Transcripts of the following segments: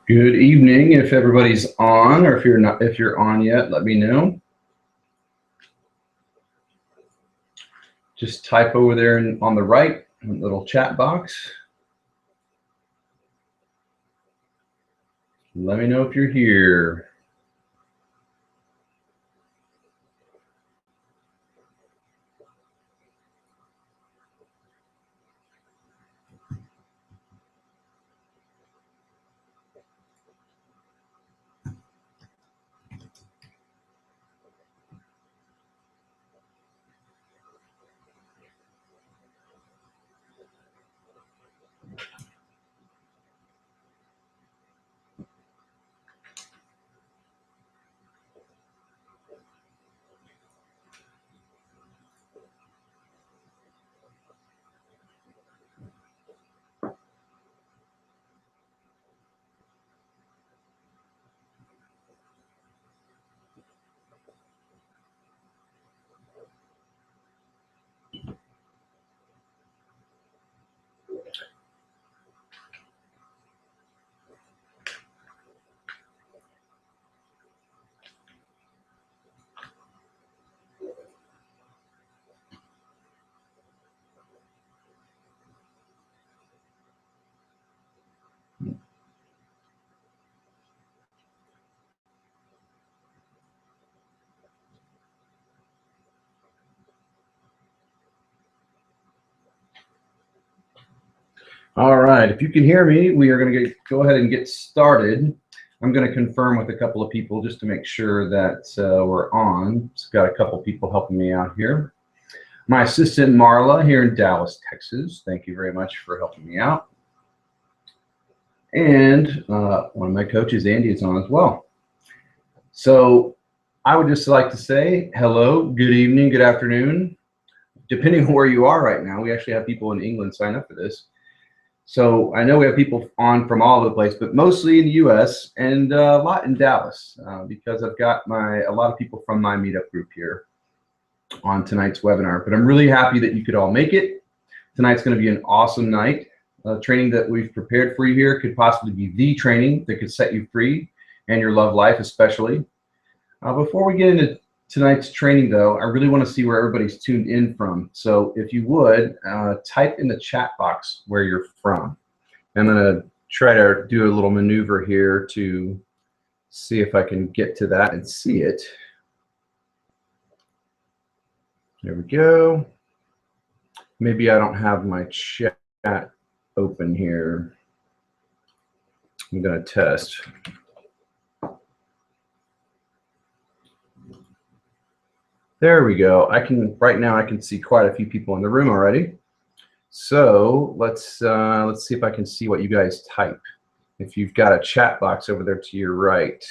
Good evening. If everybody's on, or if you're on yet, let me know. Just type over there on the right, little chat box. Let me know if you're here. All right, if you can hear me, we are going to go ahead and get started. I'm going to confirm with a couple of people just to make sure that we're on. It's got a couple people helping me out here. My assistant Marla here in Dallas, Texas. Thank you very much for helping me out. And one of my coaches, Andy, is on as well. So I would just like to say hello, good evening, good afternoon. Depending on where you are right now, we actually have people in England sign up for this. So I know we have people on from all over the place, but mostly in the US and a lot in Dallas because I've got a lot of people from my meetup group here on tonight's webinar. But I'm really happy that you could all make it. Tonight's going to be an awesome night. Training that we've prepared for you here could possibly be the training that could set you free and your love life especially. Before we get into tonight's training though, I really want to see where everybody's tuned in from. So if you would, type in the chat box where you're from. I'm going to try to do a little maneuver here to see if I can get to that and see it. There we go. Maybe I don't have my chat open here. I'm going to test. There we go. Right now I can see quite a few people in the room already. So let's see if I can see what you guys type. If you've got a chat box over there to your right,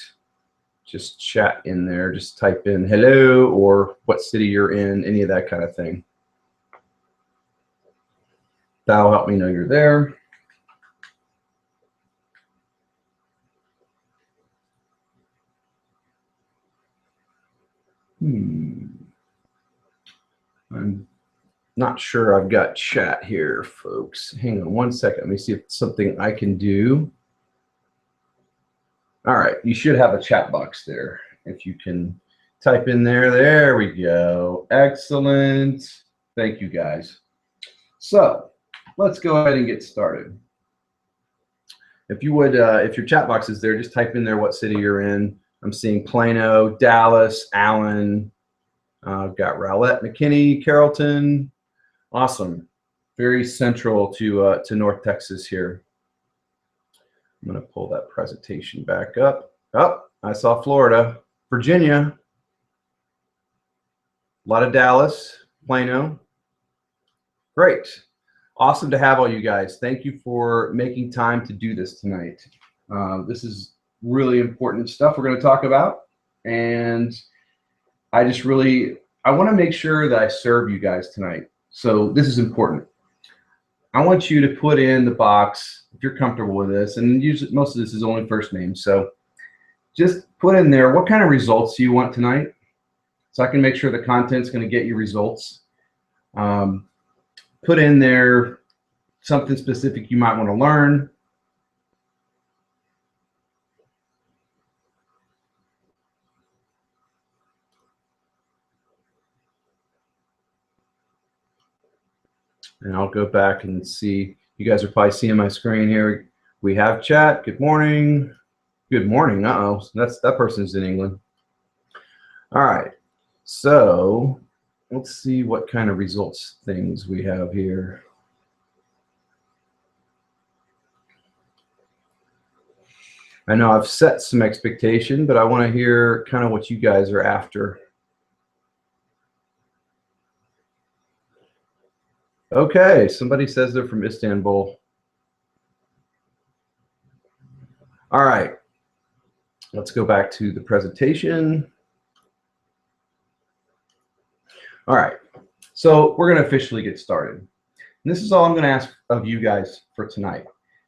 just chat in there. Just type in hello or what city you're in, any of that kind of thing. That'll help me know you're there. I'm not sure I've got chat here, folks. Hang on one second. Let me see if it's something I can do. All right, you should have a chat box there. If you can type in there, there we go. Excellent. Thank you, guys. So let's go ahead and get started. If you would, if your chat box is there, just type in there what city you're in. I'm seeing Plano, Dallas, Allen. I've got Rowlett, McKinney, Carrollton. Awesome. Very central to North Texas here. I'm going to pull that presentation back up. Oh, I saw Florida, Virginia, a lot of Dallas, Plano. Great. Awesome to have all you guys. Thank you for making time to do this tonight. This is really important stuff we're going to talk about. And I want to make sure that I serve you guys tonight. So this is important. I want you to put in the box, if you're comfortable with this, and usually most of this is only first name. So just put in there, what kind of results do you want tonight? So I can make sure the content's going to get you results. Put in there something specific you might want to learn. And I'll go back and see. You guys are probably seeing my screen here. We have chat. Good morning. Good morning. Uh-oh. That person's in England. All right. So let's see what kind of results things we have here. I know I've set some expectation, but I want to hear kind of what you guys are after. Okay, somebody says they're from Istanbul. All right, let's go back to the presentation. All right, so we're going to officially get started. And this is all I'm going to ask of you guys for tonight.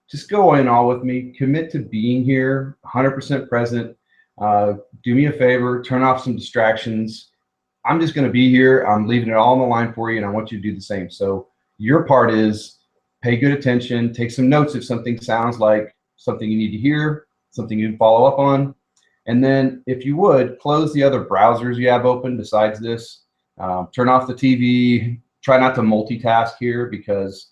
Just go in all with me, commit to being here, 100% present. Do me a favor, turn off some distractions. I'm just going to be here. I'm leaving it all on the line for you, and I want you to do the same. So your part is pay good attention, take some notes if something sounds like something you need to hear, something you can follow up on. And then if you would, close the other browsers you have open besides this. Turn off the TV. Try not to multitask here because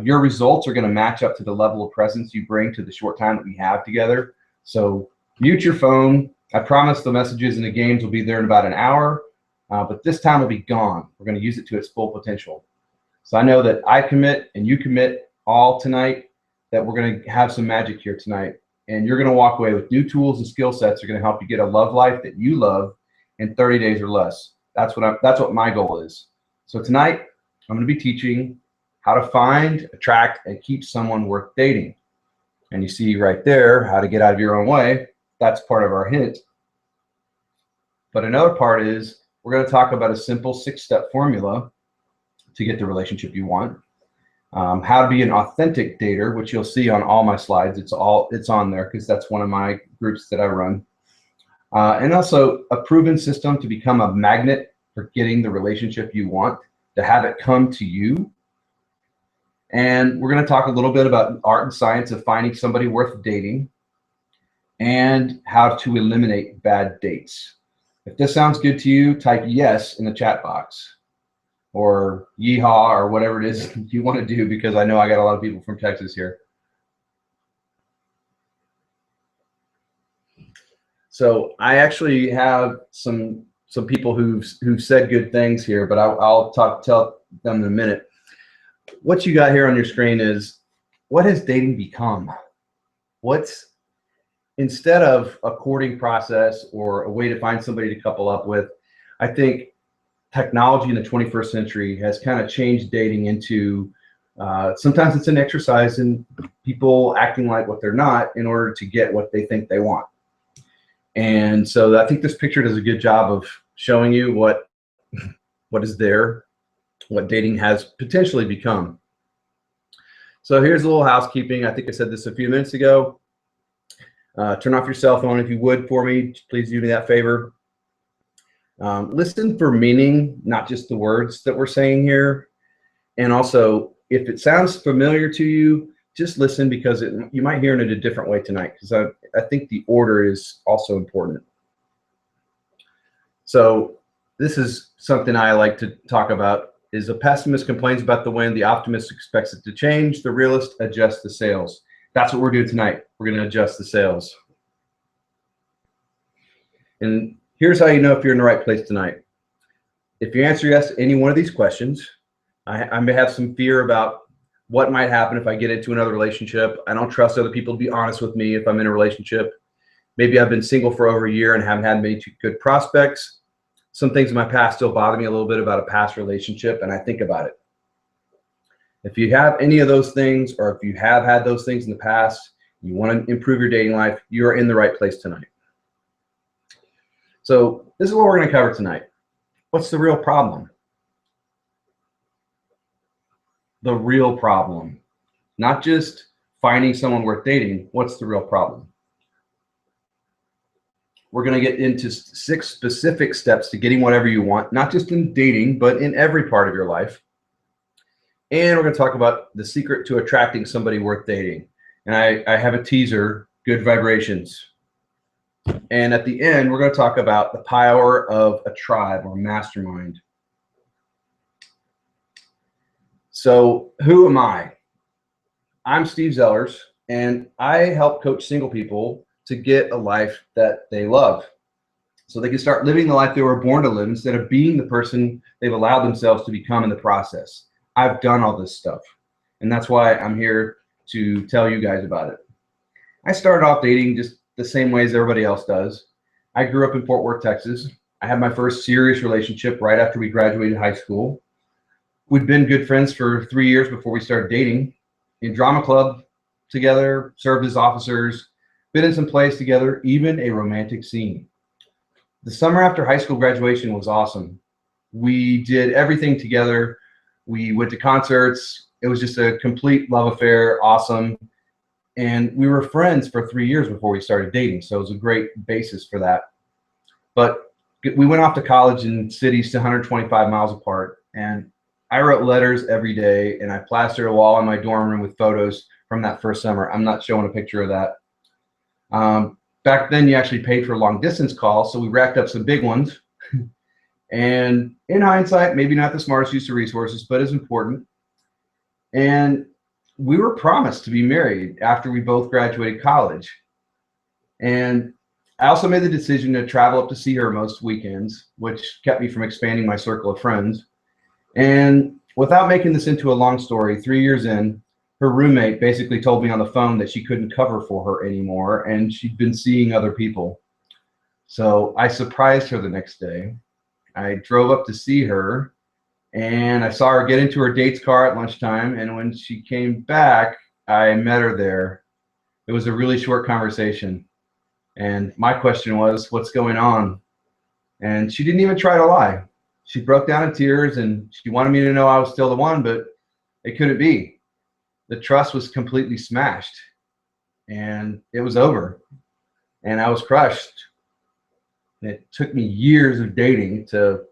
your results are going to match up to the level of presence you bring to the short time that we have together. So mute your phone. I promise the messages and the games will be there in about an hour, but this time will be gone. We're going to use it to its full potential. So I know that I commit and you commit all tonight that we're going to have some magic here tonight. And you're going to walk away with new tools and skill sets that are going to help you get a love life that you love in 30 days or less. That's what my goal is. So tonight, I'm going to be teaching how to find, attract, and keep someone worth dating. And you see right there how to get out of your own way. That's part of our hint. But another part is we're going to talk about a simple 6-step formula to get the relationship you want. How to be an authentic dater, which you'll see on all my slides. It's on there because that's one of my groups that I run. And also a proven system to become a magnet for getting the relationship you want, to have it come to you. And we're going to talk a little bit about art and science of finding somebody worth dating and how to eliminate bad dates. If this sounds good to you, type yes in the chat box or yeehaw or whatever it is you want to do, because I know I got a lot of people from Texas here. So I actually have some people who've said good things here, but I'll tell them in a minute. What you got here on your screen is, what has dating become? Instead of a courting process or a way to find somebody to couple up with, I think technology in the 21st century has kind of changed dating into, sometimes it's an exercise in people acting like what they're not in order to get what they think they want. And so I think this picture does a good job of showing you what is there, what dating has potentially become. So here's a little housekeeping. I think I said this a few minutes ago. Turn off your cell phone if you would for me. Please do me that favor. Listen for meaning, not just the words that we're saying here. And also, if it sounds familiar to you, just listen, because you might hear it in a different way tonight, because I think the order is also important. So this is something I like to talk about, is a pessimist complains about the wind, the optimist expects it to change, the realist adjusts the sails. That's what we're doing tonight. We're going to adjust the sails. And here's how you know if you're in the right place tonight. If you answer yes to any one of these questions, I may have some fear about what might happen if I get into another relationship. I don't trust other people to be honest with me if I'm in a relationship. Maybe I've been single for over a year and haven't had many good prospects. Some things in my past still bother me a little bit about a past relationship, and I think about it. If you have any of those things, or if you have had those things in the past, you want to improve your dating life, you're in the right place tonight. So this is what we're going to cover tonight. What's the real problem? The real problem. Not just finding someone worth dating. What's the real problem? We're going to get into 6 specific steps to getting whatever you want, not just in dating, but in every part of your life. And we're going to talk about the secret to attracting somebody worth dating. And I have a teaser, good vibrations. And at the end, we're going to talk about the power of a tribe or mastermind. So who am I? I'm Steve Zellers, and I help coach single people to get a life that they love so they can start living the life they were born to live instead of being the person they've allowed themselves to become in the process. I've done all this stuff, and that's why I'm here to tell you guys about it. I started off dating just the same way as everybody else does. I grew up in Fort Worth, Texas. I had my first serious relationship right after we graduated high school. We'd been good friends for 3 years before we started dating. In drama club together, served as officers, been in some plays together, even a romantic scene. The summer after high school graduation was awesome. We did everything together. We went to concerts. It was just a complete love affair, awesome. And we were friends for 3 years before we started dating, so it was a great basis for that. But we went off to college in cities to 125 miles apart, and I wrote letters every day, and I plastered a wall in my dorm room with photos from that first summer. I'm not showing a picture of that. Back then, you actually paid for long distance calls, so we racked up some big ones. And in hindsight, maybe not the smartest use of resources, but it's important. And we were promised to be married after we both graduated college. And I also made the decision to travel up to see her most weekends, which kept me from expanding my circle of friends. And without making this into a long story, 3 years in, her roommate basically told me on the phone that she couldn't cover for her anymore, and she'd been seeing other people. So I surprised her the next day. I drove up to see her, and I saw her get into her date's car at lunchtime, and when she came back, I met her there. It was a really short conversation, and my question was, what's going on? And she didn't even try to lie. She broke down in tears, and she wanted me to know I was still the one, but it couldn't be. The trust was completely smashed, and it was over, and I was crushed. And it took me years of dating to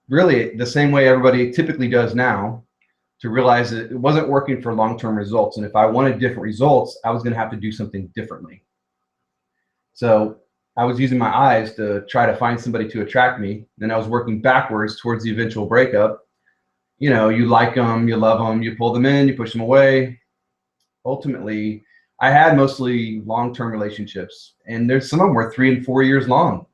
really, the same way everybody typically does now, to realize that it wasn't working for long-term results. And if I wanted different results, I was going to have to do something differently. So I was using my eyes to try to find somebody to attract me. Then I was working backwards towards the eventual breakup. You know, you like them, you love them, you pull them in, you push them away. Ultimately, I had mostly long-term relationships, and there's some of them were 3 and 4 years long.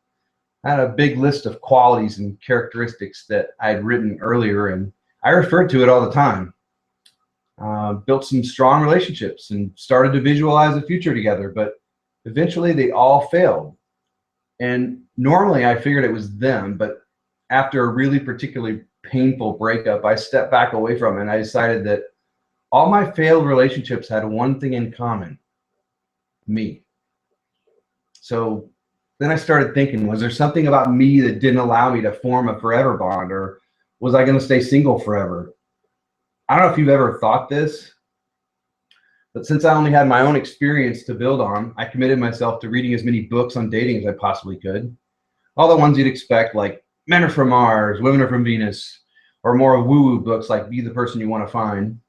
I had a big list of qualities and characteristics that I had written earlier, and I referred to it all the time. Built some strong relationships and started to visualize a future together, but eventually they all failed. And normally I figured it was them, but after a really particularly painful breakup, I stepped back away from it, and I decided that all my failed relationships had one thing in common: me. So then I started thinking, was there something about me that didn't allow me to form a forever bond, or was I going to stay single forever? I don't know if you've ever thought this, but since I only had my own experience to build on, I committed myself to reading as many books on dating as I possibly could. All the ones you'd expect, like Men Are From Mars, Women Are From Venus, or more woo-woo books like Be the Person You Want to Find.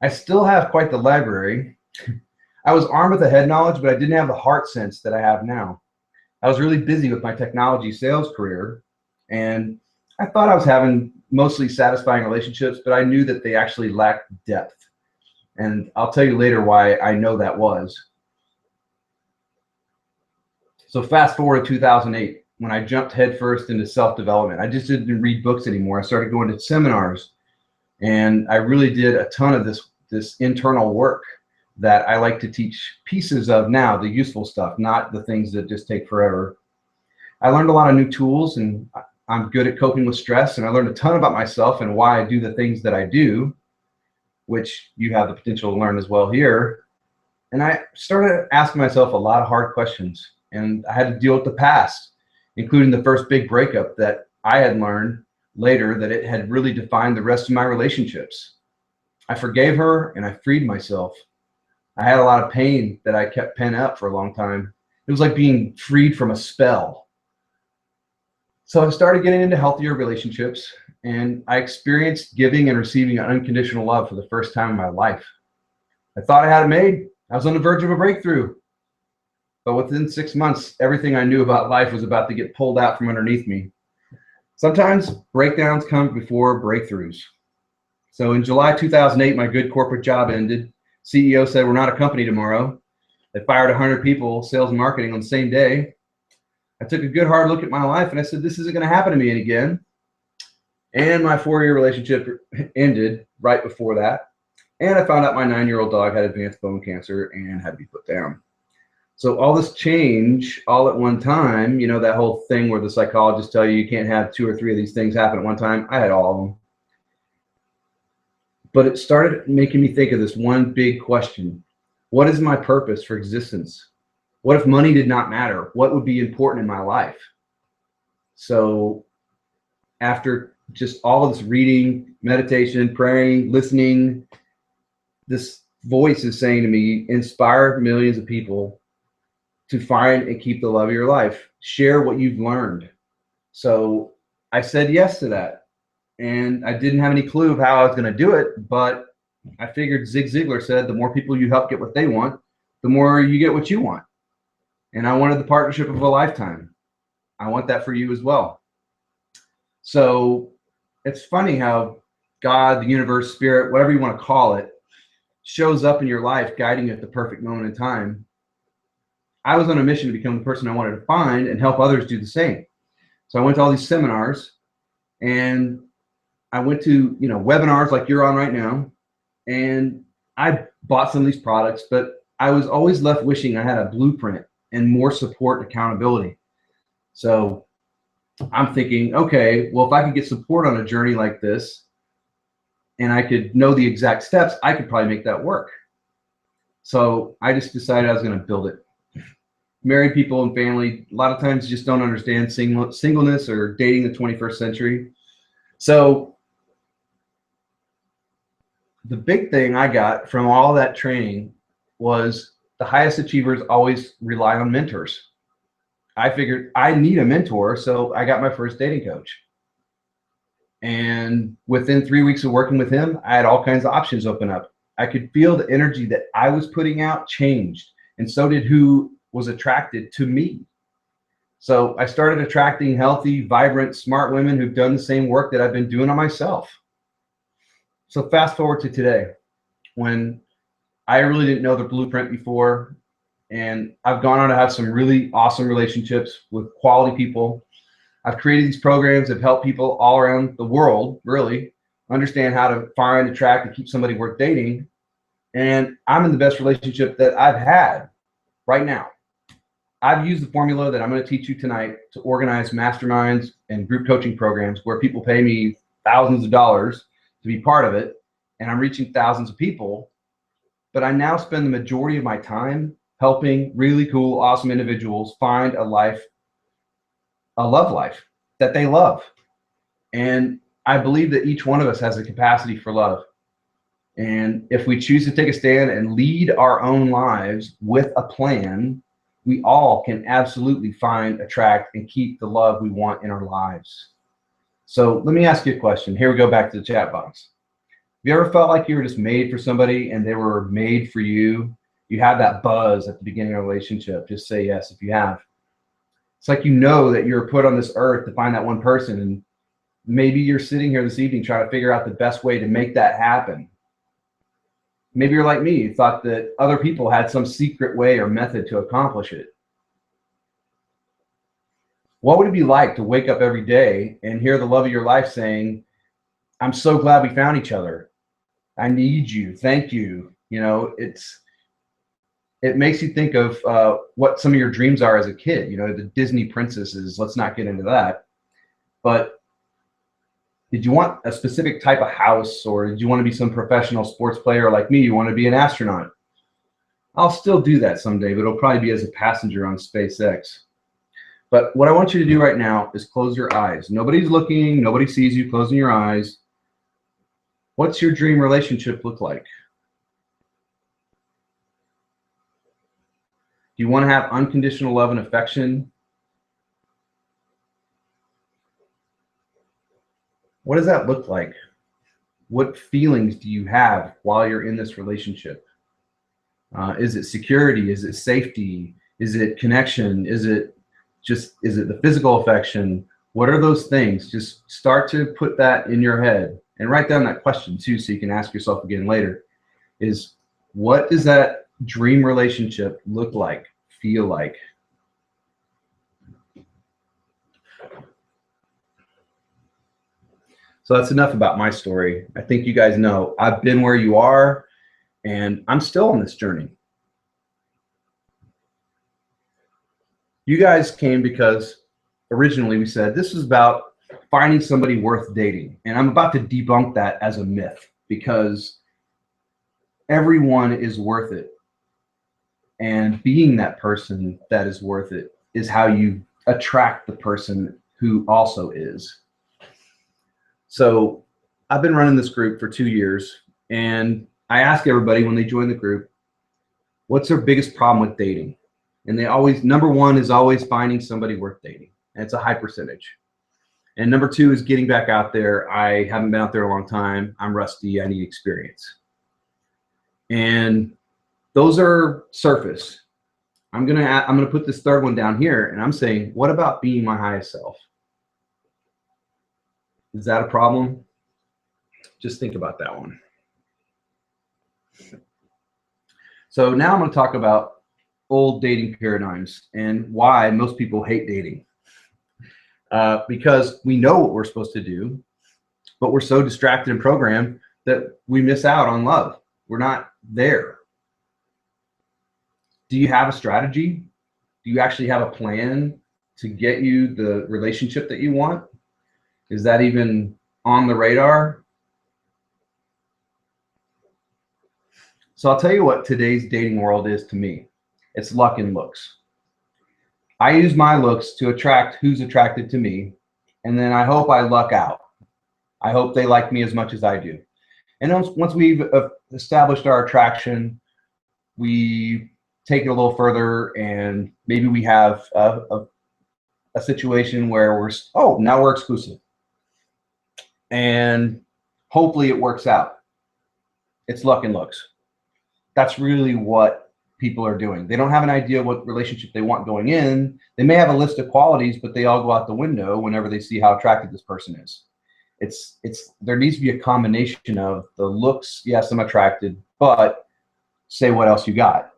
I still have quite the library. I was armed with the head knowledge, but I didn't have the heart sense that I have now. I was really busy with my technology sales career, and I thought I was having mostly satisfying relationships, but I knew that they actually lacked depth. And I'll tell you later why I know that was. So fast forward to 2008, when I jumped headfirst into self-development. I just didn't read books anymore. I started going to seminars, and I really did a ton of this internal work that I like to teach pieces of now, the useful stuff, not the things that just take forever. I learned a lot of new tools, and I'm good at coping with stress, and I learned a ton about myself and why I do the things that I do, which you have the potential to learn as well here. And I started asking myself a lot of hard questions, and I had to deal with the past, including the first big breakup that I had learned later that it had really defined the rest of my relationships. I forgave her, and I freed myself. I had a lot of pain that I kept pent up for a long time. It was like being freed from a spell. So I started getting into healthier relationships, and I experienced giving and receiving unconditional love for the first time in my life. I thought I had it made. I was on the verge of a breakthrough. But within 6 months, everything I knew about life was about to get pulled out from underneath me. Sometimes breakdowns come before breakthroughs. So in July 2008, my good corporate job ended. CEO said, we're not a company tomorrow. They fired 100 people, sales and marketing, on the same day. I took a good hard look at my life and I said, this isn't going to happen to me again. And my 4-year relationship ended right before that. And I found out my 9-year-old dog had advanced bone cancer and had to be put down. So all this change all at one time, you know, that whole thing where the psychologists tell you you can't have 2 or 3 of these things happen at one time. I had all of them. But it started making me think of this one big question. What is my purpose for existence? What if money did not matter? What would be important in my life? So after just all of this reading, meditation, praying, listening, this voice is saying to me, inspire millions of people to find and keep the love of your life. Share what you've learned. So I said yes to that. And I didn't have any clue of how I was going to do it, but I figured Zig Ziglar said, the more people you help get what they want, the more you get what you want. And I wanted the partnership of a lifetime. I want that for you as well. So it's funny how God, the universe, spirit, whatever you want to call it, shows up in your life, guiding you at the perfect moment in time. I was on a mission to become the person I wanted to find and help others do the same. So I went to all these seminars, and I went to, you know, webinars like you're on right now, and I bought some of these products, but I was always left wishing I had a blueprint and more support and accountability. So I'm thinking, okay, well, if I could get support on a journey like this and I could know the exact steps, I could probably make that work. So I just decided I was going to build it. Married people and family, a lot of times just don't understand singleness or dating the 21st century. So the big thing I got from all that training was the highest achievers always rely on mentors. I figured I need a mentor, so I got my first dating coach. And within 3 weeks of working with him, I had all kinds of options open up. I could feel the energy that I was putting out changed, and so did who was attracted to me. So I started attracting healthy, vibrant, smart women who've done the same work that I've been doing on myself. So fast forward to today, when I really didn't know the blueprint before, and I've gone on to have some really awesome relationships with quality people. I've created these programs that have helped people all around the world really understand how to find, attract, and keep somebody worth dating. And I'm in the best relationship that I've had right now. I've used the formula that I'm going to teach you tonight to organize masterminds and group coaching programs where people pay me thousands of dollars to be part of it, and I'm reaching thousands of people. But I now spend the majority of my time helping really cool, awesome individuals find a life, a love life that they love. And I believe that each one of us has a capacity for love. And if we choose to take a stand and lead our own lives with a plan, we all can absolutely find, attract, and keep the love we want in our lives. So let me ask you a question. Here we go, back to the chat box. Have you ever felt like you were just made for somebody and they were made for you? You have that buzz at the beginning of a relationship. Just say yes if you have. It's like you know that you're put on this earth to find that one person, and maybe you're sitting here this evening trying to figure out the best way to make that happen. Maybe you're like me, you thought that other people had some secret way or method to accomplish it. What would it be like to wake up every day and hear the love of your life saying, I'm so glad we found each other. I need you. Thank you. You know, it makes you think of what some of your dreams are as a kid, you know, the Disney princesses. Let's not get into that. But did you want a specific type of house, or did you want to be some professional sports player like me? You want to be an astronaut? I'll still do that someday, but it'll probably be as a passenger on SpaceX. But what I want you to do right now is close your eyes. Nobody's looking, nobody sees you closing your eyes. What's your dream relationship look like? Do you want to have unconditional love and affection? What does that look like? What feelings do you have while you're in this relationship? Is it security? Is it safety? Is it connection? Is it the physical affection? What are those things? Just start to put that in your head And write down that question too, so you can ask yourself again later, is what does that dream relationship look like, feel like? So that's enough about my story. I think you guys know I've been where you are, and I'm still on this journey. You guys came because originally we said this is about finding somebody worth dating. And I'm about to debunk that as a myth, because everyone is worth it. And being that person that is worth it is how you attract the person who also is. So I've been running this group for 2 years, and I ask everybody when they join the group, what's their biggest problem with dating? And they always, number one is always finding somebody worth dating. And it's a high percentage. And number two is getting back out there. I haven't been out there a long time. I'm rusty. I need experience. And those are surface. I'm gonna put this third one down here, and I'm saying, what about being my highest self? Is that a problem? Just think about that one. So now I'm going to talk about old dating paradigms and why most people hate dating. Because we know what we're supposed to do, but we're so distracted and programmed that we miss out on love. We're not there. Do you have a strategy? Do you actually have a plan to get you the relationship that you want? Is that even on the radar? So I'll tell you what today's dating world is to me. It's luck and looks. I use my looks to attract who's attracted to me, and then I hope I luck out. I hope they like me as much as I do. And once we've established our attraction, we take it a little further, and maybe we have a situation where now we're exclusive. And hopefully it works out. It's luck and looks. That's really what people are doing. They don't have an idea what relationship they want going in. They may have a list of qualities, but they all go out the window whenever they see how attractive this person is. There needs to be a combination of the looks. Yes, I'm attracted, but say what else you got.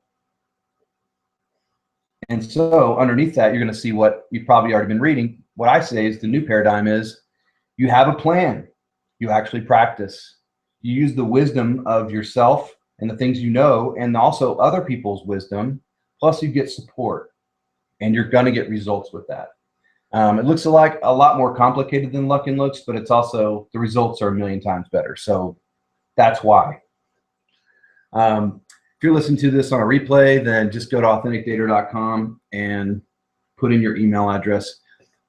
And so underneath that, you're going to see what you've probably already been reading. What I say is the new paradigm is you have a plan. You actually practice. You use the wisdom of yourself and the things you know, and also other people's wisdom, plus you get support, and you're going to get results with that. It looks like a lot more complicated than luck and looks, but it's also, the results are a million times better. So that's why. If you're listening to this on a replay, then just go to authenticdater.com and put in your email address.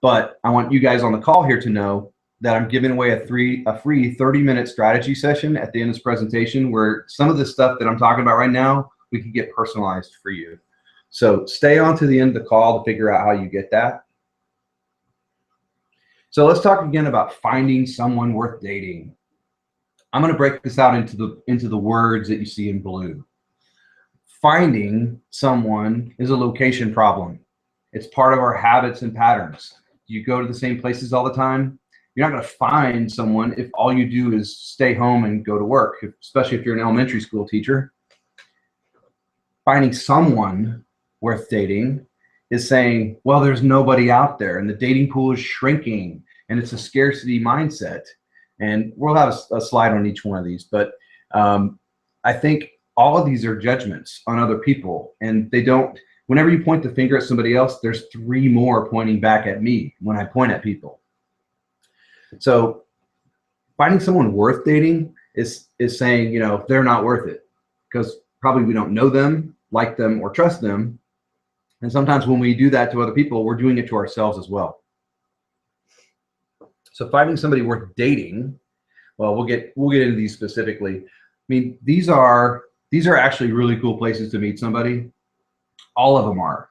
But I want you guys on the call here to know that I'm giving away a free 30-minute strategy session at the end of this presentation, where some of the stuff that I'm talking about right now, we can get personalized for you. So stay on to the end of the call to figure out how you get that. So let's talk again about finding someone worth dating. I'm going to break this out into the words that you see in blue. Finding someone is a location problem. It's part of our habits and patterns. You go to the same places all the time. You're not going to find someone if all you do is stay home and go to work, especially if you're an elementary school teacher. Finding someone worth dating is saying, well, there's nobody out there, and the dating pool is shrinking, and it's a scarcity mindset. And we'll have a slide on each one of these, but I think all of these are judgments on other people, and they don't. Whenever you point the finger at somebody else, there's 3 more pointing back at me when I point at people. So finding someone worth dating is saying, they're not worth it, because probably we don't know them, like them, or trust them. And sometimes when we do that to other people, we're doing it to ourselves as well. So finding somebody worth dating, well, we'll get into these specifically. I mean, these are actually really cool places to meet somebody. All of them are.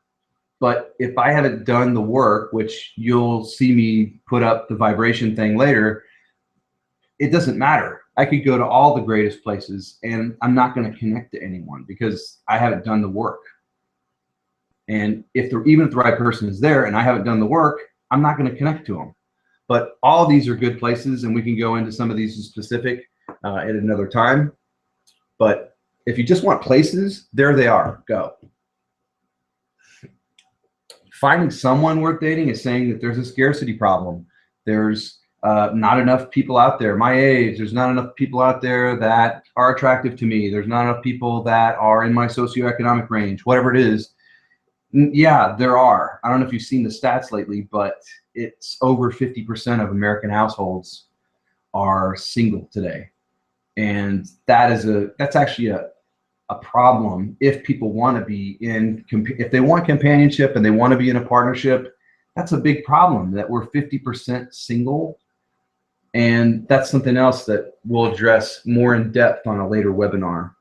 But if I haven't done the work, which you'll see me put up the vibration thing later, it doesn't matter. I could go to all the greatest places and I'm not going to connect to anyone because I haven't done the work. And even if the right person is there and I haven't done the work, I'm not going to connect to them. But all these are good places, and we can go into some of these in specific at another time. But if you just want places, there they are. Go. Finding someone worth dating is saying that there's a scarcity problem. There's not enough people out there my age. There's not enough people out there that are attractive to me. There's not enough people that are in my socioeconomic range, whatever it is. Yeah, there are. I don't know if you've seen the stats lately, but it's over 50% of American households are single today. And that's actually a problem if people want to be if they want companionship and they want to be in a partnership. That's a big problem that we're 50% single. And that's something else that we'll address more in depth on a later webinar.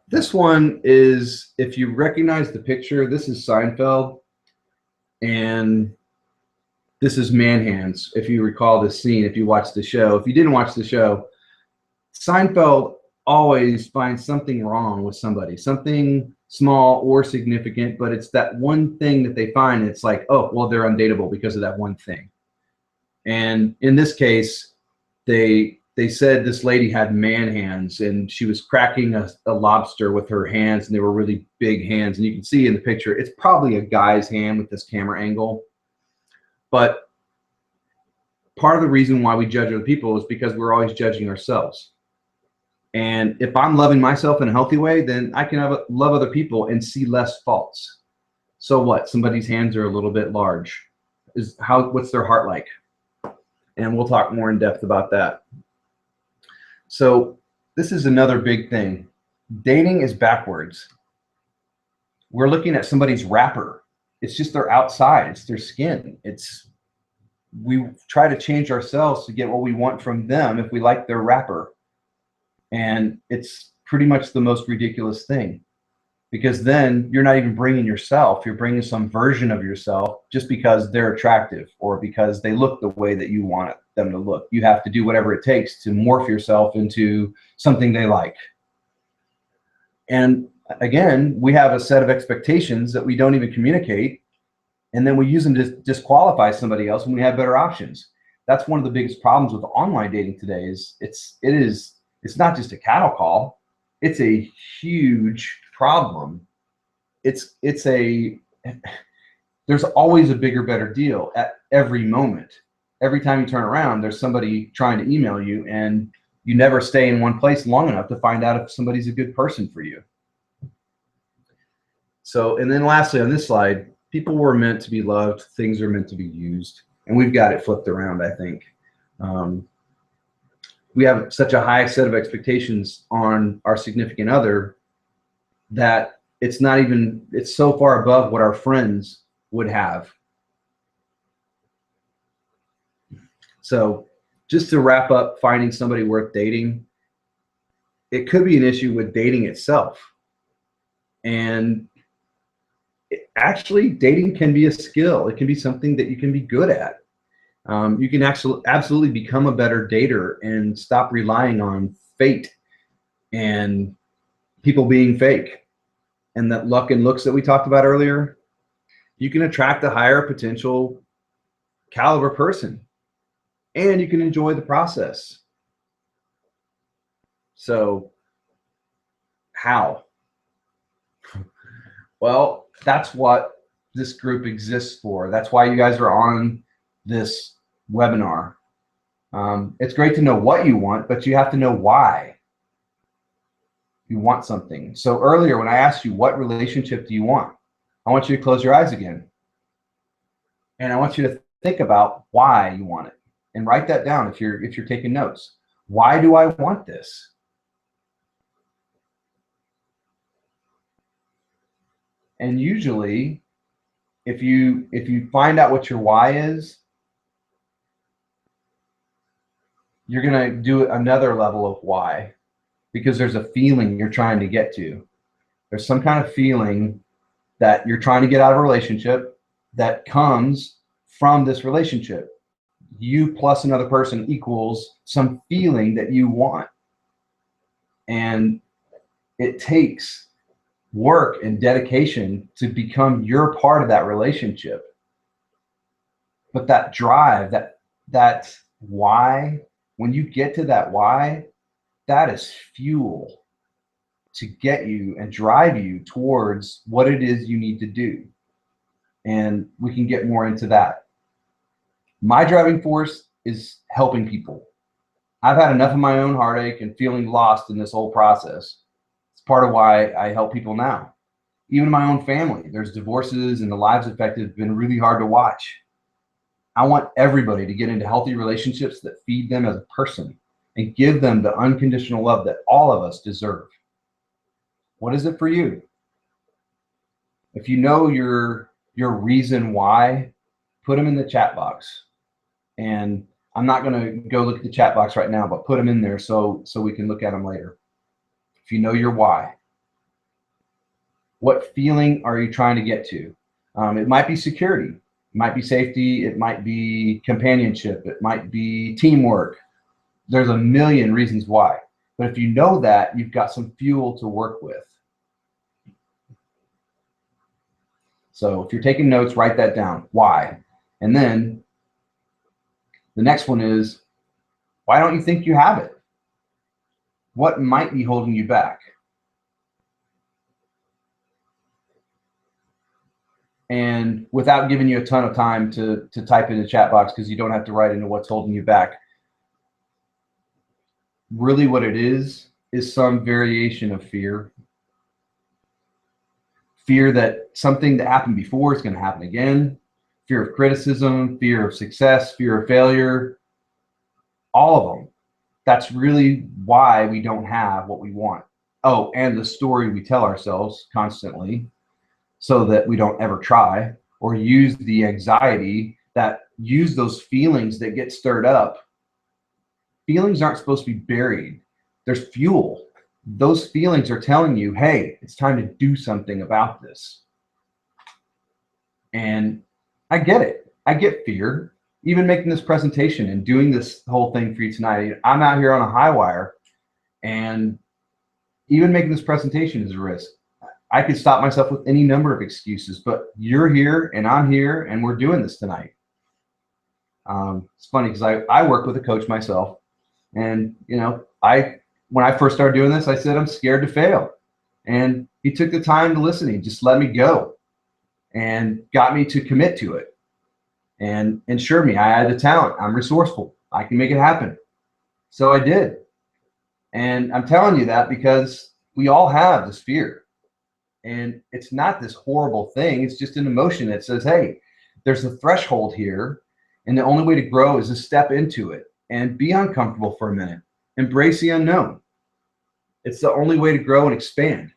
This one is, if you recognize the picture, this is Seinfeld, and this is Man Hands. If you recall this scene, if you watched the show. If you didn't watch the show, Seinfeld always finds something wrong with somebody, something small or significant, but it's that one thing that they find. It's like, oh, well, they're undateable because of that one thing. And in this case, they said this lady had man hands, and she was cracking a lobster with her hands, and they were really big hands. And you can see in the picture, it's probably a guy's hand with this camera angle. But part of the reason why we judge other people is because we're always judging ourselves. And if I'm loving myself in a healthy way, then I can love other people and see less faults. So what? Somebody's hands are a little bit large. What's their heart like? And we'll talk more in depth about that. So this is another big thing. Dating is backwards. We're looking at somebody's wrapper. It's just their outside. It's their skin. We try to change ourselves to get what we want from them if we like their wrapper. And it's pretty much the most ridiculous thing, because then you're not even bringing yourself. You're bringing some version of yourself just because they're attractive or because they look the way that you want them to look. You have to do whatever it takes to morph yourself into something they like. And again, we have a set of expectations that we don't even communicate, and then we use them to disqualify somebody else when we have better options. That's one of the biggest problems with online dating today. It's not just a cattle call. It's a huge problem. There's always a bigger, better deal at every moment. Every time you turn around, there's somebody trying to email you, and you never stay in one place long enough to find out if somebody's a good person for you. So, and then lastly on this slide, people were meant to be loved. Things are meant to be used. And we've got it flipped around, I think. We have such a high set of expectations on our significant other that it's so far above what our friends would have. So just to wrap up, finding somebody worth dating, it could be an issue with dating itself. And actually, dating can be a skill. It can be something that you can be good at. You can absolutely become a better dater and stop relying on fate and people being fake and that luck and looks that we talked about earlier. You can attract a higher potential caliber person, and you can enjoy the process. So how? Well, that's what this group exists for. That's why you guys are on this webinar. It's great to know what you want, but you have to know why you want something. So earlier when I asked you, what relationship do you want? I want you to close your eyes again. And I want you to think about why you want it and write that down if you're taking notes. Why do I want this? And usually if you find out what your why is, you're going to do another level of why, because there's a feeling you're trying to get to. There's some kind of feeling that you're trying to get out of a relationship that comes from this relationship. You plus another person equals some feeling that you want. And it takes work and dedication to become your part of that relationship. But that drive, that why, when you get to that why, that is fuel to get you and drive you towards what it is you need to do. And we can get more into that. My driving force is helping people. I've had enough of my own heartache and feeling lost in this whole process. It's part of why I help people now. Even in my own family, there's divorces and the lives affected have been really hard to watch. I want everybody to get into healthy relationships that feed them as a person and give them the unconditional love that all of us deserve. What is it for you? If you know your reason why, put them in the chat box. And I'm not going to go look at the chat box right now, but put them in there so we can look at them later. If you know your why, what feeling are you trying to get to? It might be security, it might be safety, it might be companionship, it might be teamwork. There's a million reasons why. But if you know that, you've got some fuel to work with. So if you're taking notes, write that down. Why? And then the next one is, why don't you think you have it? What might be holding you back? And without giving you a ton of time to type in the chat box, because you don't have to write into what's holding you back, really what it is some variation of fear. Fear that something that happened before is going to happen again. Fear of criticism, fear of success, fear of failure, all of them. That's really why we don't have what we want. Oh, and the story we tell ourselves constantly so that we don't ever try, or use the anxiety, that use those feelings that get stirred up. Feelings aren't supposed to be buried. There's fuel. Those feelings are telling you, hey, it's time to do something about this. And I get it. I get fear. Even making this presentation and doing this whole thing for you tonight, I'm out here on a high wire, and even making this presentation is a risk. I could stop myself with any number of excuses, but you're here and I'm here and we're doing this tonight. It's funny because I work with a coach myself, and when I first started doing this, I said I'm scared to fail, and he took the time to listen. He just let me go and got me to commit to it and ensured me I had the talent. I'm resourceful. I can make it happen. So I did. And I'm telling you that because we all have this fear, and it's not this horrible thing. It's just an emotion that says, hey, there's a threshold here, and the only way to grow is to step into it and be uncomfortable for a minute. Embrace the unknown. It's the only way to grow and expand.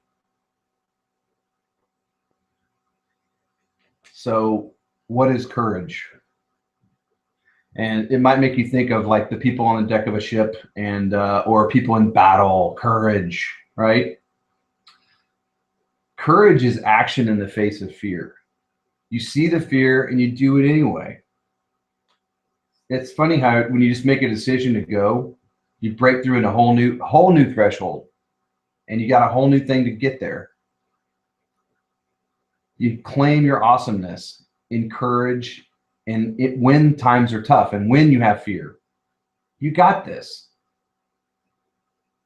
So what is courage? And it might make you think of like the people on the deck of a ship, and or people in battle. Courage, right? Courage is action in the face of fear. You see the fear and you do it anyway. It's funny how when you just make a decision to go, you break through in a whole new threshold, and you got a whole new thing to get there. You claim your awesomeness in courage, and when times are tough and when you have fear, you got this.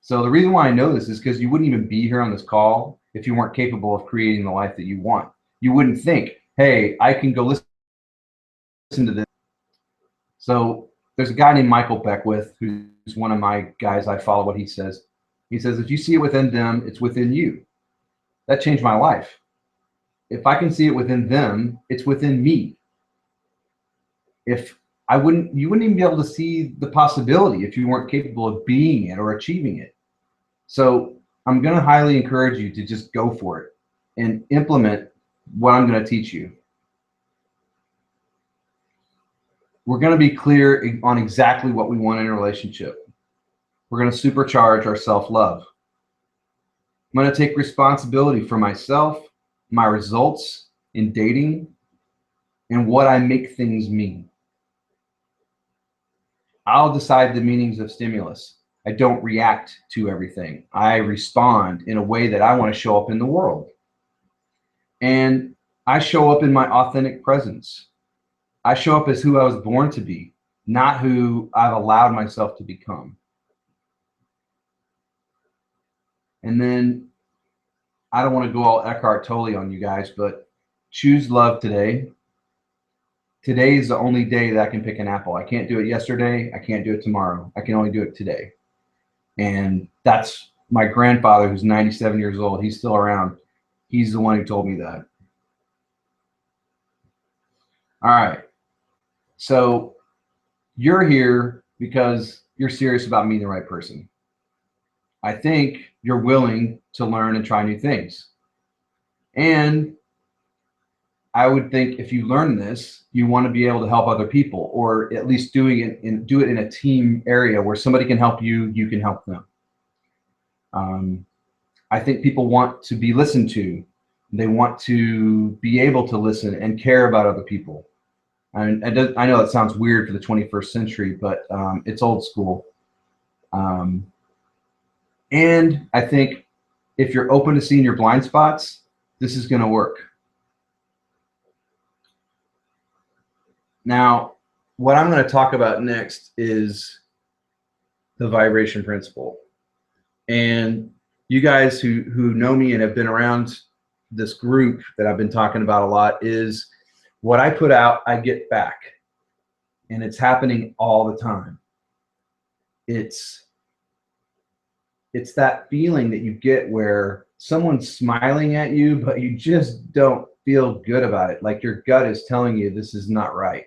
So the reason why I know this is because you wouldn't even be here on this call if you weren't capable of creating the life that you want. You wouldn't think, hey, I can go listen to this. So there's a guy named Michael Beckwith, who's one of my guys. I follow what he says. He says, if you see it within them, it's within you. That changed my life. If I can see it within them, it's within me. If you wouldn't even be able to see the possibility if you weren't capable of being it or achieving it. So I'm going to highly encourage you to just go for it and implement what I'm going to teach you. We're going to be clear on exactly what we want in a relationship. We're going to supercharge our self-love. I'm going to take responsibility for myself, my results in dating, and what I make things mean. I'll decide the meanings of stimulus. I don't react to everything. I respond in a way that I want to show up in the world. And I show up in my authentic presence. I show up as who I was born to be, not who I've allowed myself to become. And then I don't want to go all Eckhart Tolle on you guys, but choose love today. Today is the only day that I can pick an apple. I can't do it yesterday. I can't do it tomorrow. I can only do it today. And that's my grandfather, who's 97 years old. He's still around. He's the one who told me that. All right. So you're here because you're serious about meeting the right person. I think you're willing to learn and try new things. And I would think if you learn this, you want to be able to help other people, or at least do it in a team area where somebody can help you, you can help them. I think people want to be listened to. They want to be able to listen and care about other people. And I know it sounds weird for the 21st century, but it's old school. And I think if you're open to seeing your blind spots, this is going to work. Now, what I'm going to talk about next is the vibration principle. And you guys who know me and have been around this group that I've been talking about a lot, is what I put out, I get back. And it's happening all the time. It's that feeling that you get where someone's smiling at you, but you just don't feel good about it. Like your gut is telling you this is not right.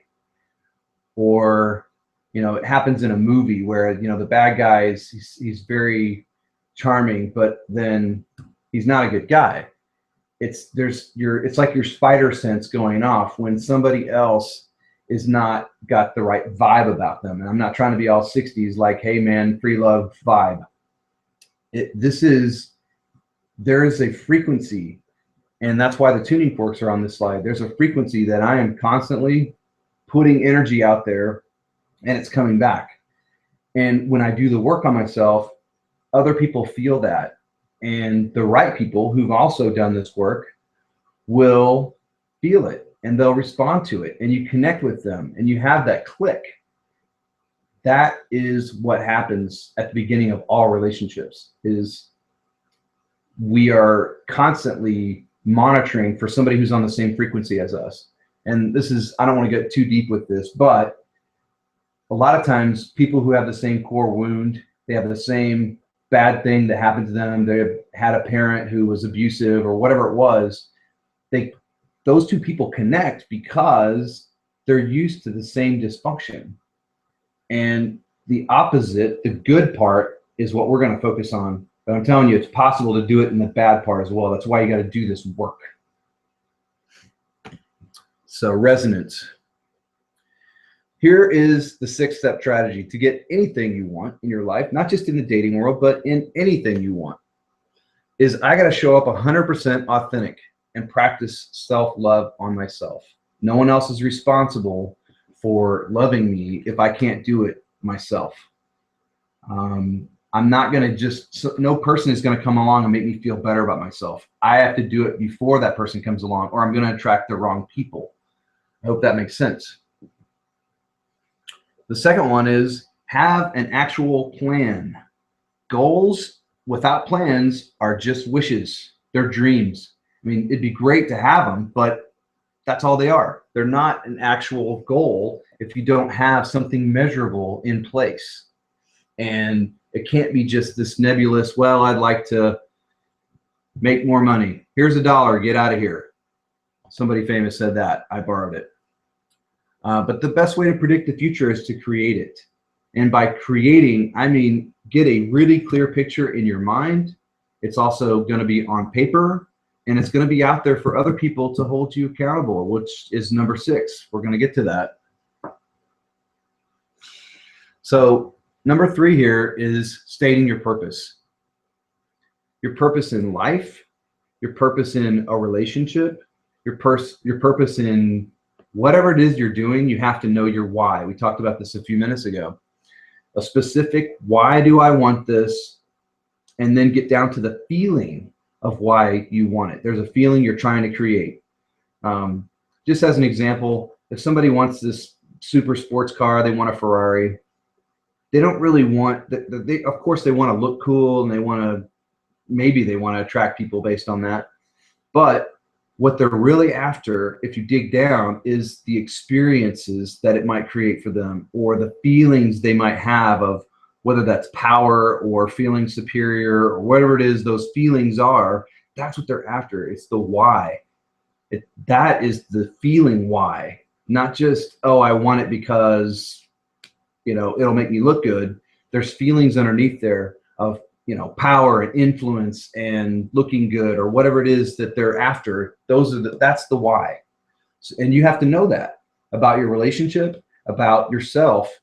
Or, it happens in a movie where, the bad guy he's very charming, but then he's not a good guy. It's like your spider sense going off when somebody else is not got the right vibe about them. And I'm not trying to be all 60s like, hey man, free love vibe. There is a frequency, and that's why the tuning forks are on this slide. There's a frequency that I am constantly putting energy out there, and it's coming back. And when I do the work on myself, other people feel that. And the right people who've also done this work will feel it, and they'll respond to it, and you connect with them, and you have that click. That is what happens at the beginning of all relationships, is we are constantly monitoring for somebody who's on the same frequency as us. And this is, I don't want to get too deep with this, but a lot of times people who have the same core wound, they have the same bad thing that happened to them, they had a parent who was abusive or whatever it was, those two people connect because they're used to the same dysfunction. And the opposite, the good part, is what we're going to focus on. But I'm telling you, it's possible to do it in the bad part as well. That's why you got to do this work. So resonance. Here is the 6-step strategy to get anything you want in your life, not just in the dating world, but in anything you want, is I got to show up 100% authentic and practice self-love on myself. No one else is responsible for loving me if I can't do it myself. I'm not going to no person is going to come along and make me feel better about myself. I have to do it before that person comes along, or I'm going to attract the wrong people. I hope that makes sense. The second one is have an actual plan. Goals without plans are just wishes. They're dreams. I mean, it'd be great to have them, but that's all they are. They're not an actual goal if you don't have something measurable in place. And it can't be just this nebulous, well, I'd like to make more money. Here's $1, get out of here. Somebody famous said that. I borrowed it. But the best way to predict the future is to create it. And by creating, I mean, get a really clear picture in your mind. It's also going to be on paper, and it's going to be out there for other people to hold you accountable, which is number 6. We're going to get to that. So number 3 here is stating your purpose. Your purpose in life, your purpose in a relationship, your purpose in whatever it is you're doing. You have to know your why. We talked about this a few minutes ago. A specific, why do I want this? And then get down to the feeling of why you want it. There's a feeling you're trying to create. Just as an example, if somebody wants this super sports car, they want a Ferrari, they don't really want they of course they want to look cool, and maybe they want to attract people based on that. But what they're really after, if you dig down, is the experiences that it might create for them, or the feelings they might have of whether that's power or feeling superior or whatever it is those feelings are. That's what they're after. It's the why. That is the feeling why, not just, oh, I want it because, it'll make me look good. There's feelings underneath there of, power and influence and looking good, or whatever it is that they're after. That's the why. And you have to know that about your relationship, about yourself,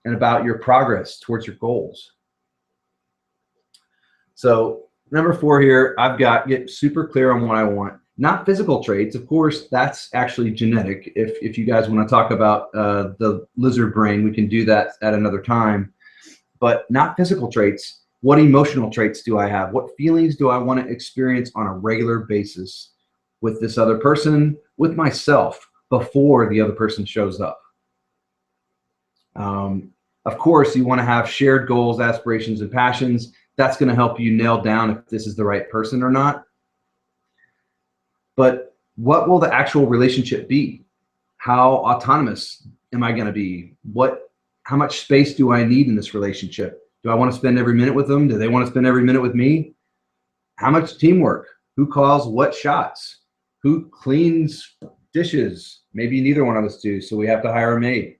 and about your progress towards your goals. So number 4 here, I've got get super clear on what I want. Not physical traits, of course, that's actually genetic. If you guys want to talk about the lizard brain, we can do that at another time. But not physical traits. What emotional traits do I have? What feelings do I want to experience on a regular basis with this other person, with myself, before the other person shows up? Of course, you want to have shared goals, aspirations, and passions. That's going to help you nail down if this is the right person or not. But what will the actual relationship be? How autonomous am I going to be? How much space do I need in this relationship? Do I want to spend every minute with them? Do they want to spend every minute with me? How much teamwork? Who calls what shots? Who cleans dishes? Maybe neither one of us do, so we have to hire a maid.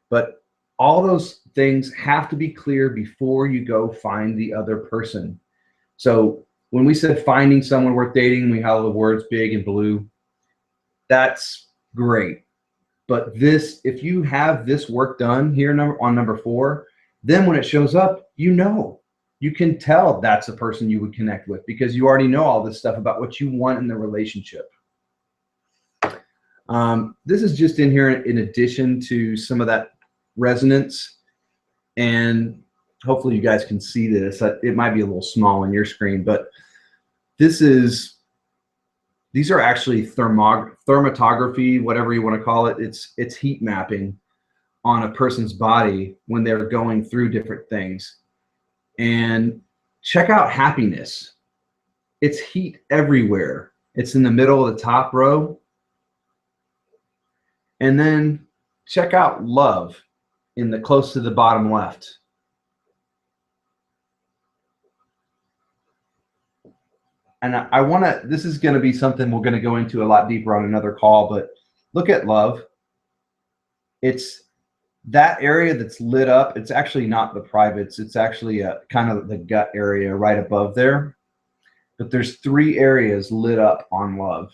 But all those things have to be clear before you go find the other person. So when we said finding someone worth dating, we have the words big and blue. That's great. But if you have this work done here on number 4, then when it shows up, you can tell that's a person you would connect with, because you already know all this stuff about what you want in the relationship. This is just in here in addition to some of that resonance, and hopefully you guys can see this. It might be a little small on your screen, but these are actually thermatography, whatever you want to call it. It's heat mapping on a person's body when they're going through different things. And check out happiness. It's heat everywhere. It's in the middle of the top row. And then check out love close to the bottom left. And this is going to be something we're going to go into a lot deeper on another call, but look at love. It's that area that's lit up. It's actually not the privates. It's actually kind of the gut area right above there. But there's 3 areas lit up on love.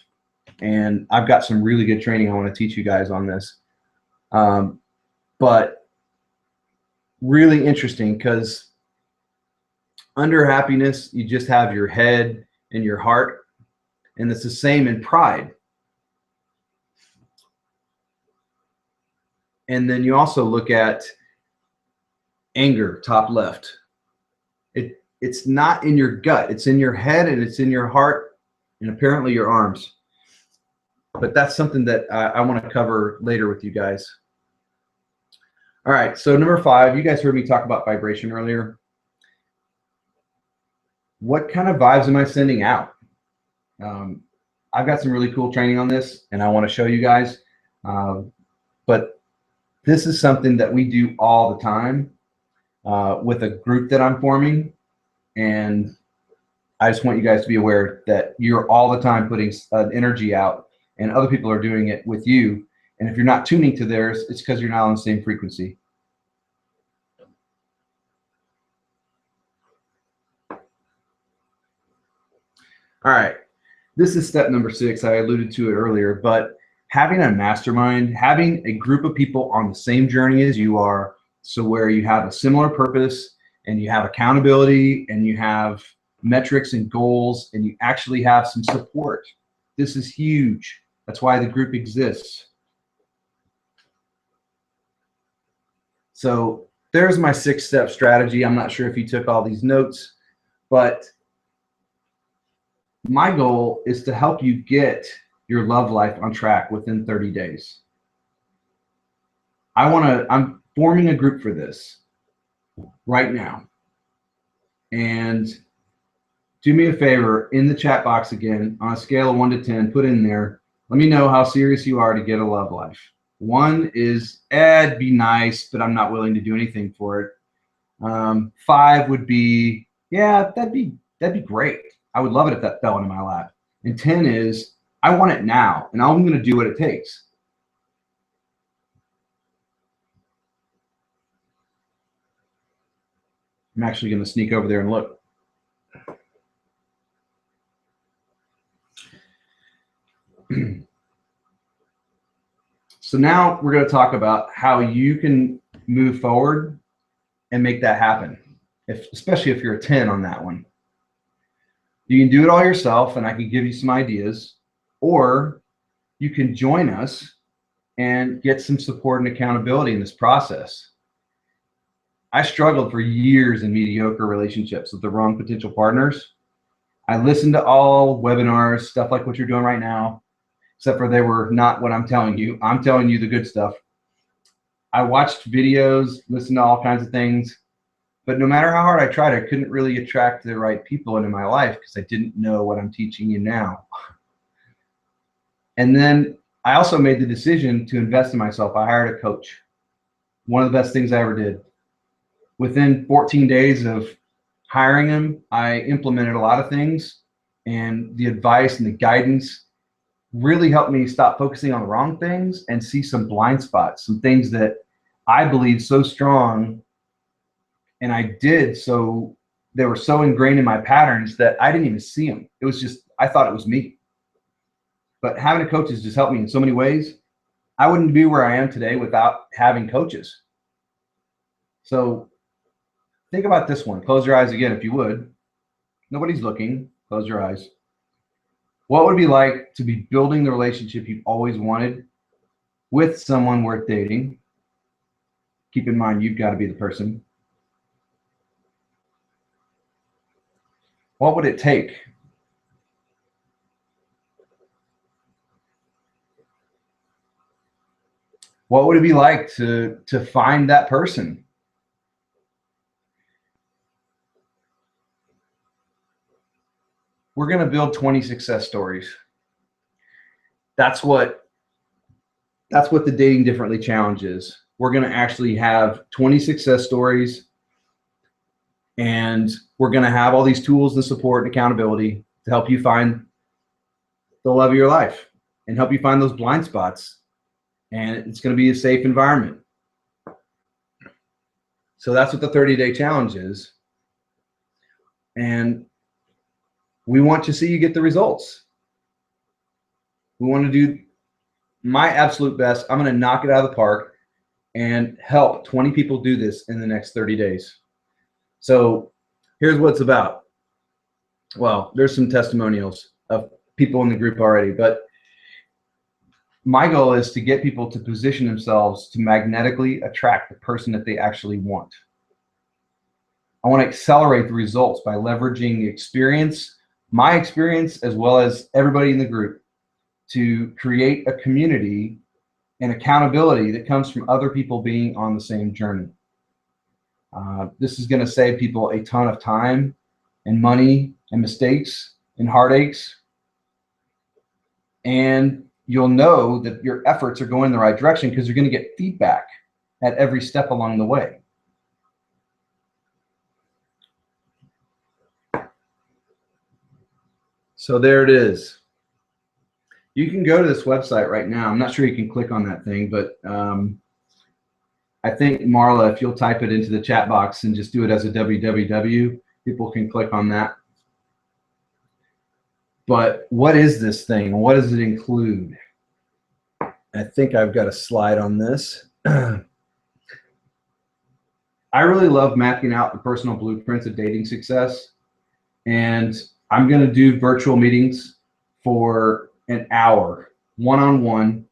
And I've got some really good training I want to teach you guys on this. But really interesting, because under happiness, you just have your head and your heart. And it's the same in pride. And then you also look at anger, top left. It's not in your gut. It's in your head, and it's in your heart, and apparently your arms. But that's something that I want to cover later with you guys. All right, so number 5, you guys heard me talk about vibration earlier. What kind of vibes am I sending out? I've got some really cool training on this, and I want to show you guys. But this is something that we do all the time with a group that I'm forming. And I just want you guys to be aware that you're all the time putting energy out, and other people are doing it with you. And if you're not tuning to theirs, it's because you're not on the same frequency. All right, this is step number 6. I alluded to it earlier, but having a mastermind, having a group of people on the same journey as you are, so where you have a similar purpose, and you have accountability, and you have metrics and goals, and you actually have some support. This is huge. That's why the group exists. So there's my 6-step strategy. I'm not sure if you took all these notes, but my goal is to help you get your love life on track within 30 days. I'm forming a group for this right now. And do me a favor, in the chat box again, on a scale of 1 to 10, put in there, let me know how serious you are to get a love life. 1 is, it'd be nice, but I'm not willing to do anything for it. 5 would be, yeah, that'd be great. I would love it if that fell into my lap. And 10 is, I want it now, and I'm going to do what it takes. I'm actually going to sneak over there and look. So now we're going to talk about how you can move forward and make that happen, especially if you're a 10 on that one. You can do it all yourself, and I can give you some ideas, or you can join us and get some support and accountability in this process. I struggled for years in mediocre relationships with the wrong potential partners. I listened to all webinars, stuff like what you're doing right now, except for they were not what I'm telling you. I'm telling you the good stuff. I watched videos, listened to all kinds of things, but no matter how hard I tried, I couldn't really attract the right people into my life because I didn't know what I'm teaching you now. And then I also made the decision to invest in myself. I hired a coach. One of the best things I ever did. Within 14 days of hiring him, I implemented a lot of things, and the advice and the guidance really helped me stop focusing on the wrong things and see some blind spots, some things that I believed so strong, and I did so, they were so ingrained in my patterns that I didn't even see them. It was just, I thought it was me. But having a coach has just helped me in so many ways. I wouldn't be where I am today without having coaches. So think about this one. Close your eyes again, if you would. Nobody's looking. Close your eyes. What would it be like to be building the relationship you've always wanted with someone worth dating? Keep in mind, you've got to be the person. What would it take? What would it be like to find that person? We're going to build 20 success stories. That's what the Dating Differently Challenge is. We're going to actually have 20 success stories, and we're going to have all these tools and support and accountability to help you find the love of your life and help you find those blind spots. And it's going to be a safe environment. So that's what the 30-day challenge is. And we want to see you get the results. We want to do my absolute best. I'm going to knock it out of the park and help 20 people do this in the next 30 days. So here's what it's about. Well, there's some testimonials of people in the group already, but my goal is to get people to position themselves to magnetically attract the person that they actually want. I want to accelerate the results by leveraging the experience, my experience, as well as everybody in the group, to create a community and accountability that comes from other people being on the same journey. This is going to save people a ton of time and money and mistakes and heartaches. And you'll know that your efforts are going in the right direction because you're going to get feedback at every step along the way. So there it is. You can go to this website right now. I'm not sure you can click on that thing, but I think, Marla, if you'll type it into the chat box and just do it as a www, people can click on that. But what is this thing? What does it include? I think I've got a slide on this. I really love mapping out the personal blueprints of dating success. And I'm going to do virtual meetings for an hour, one-on-one,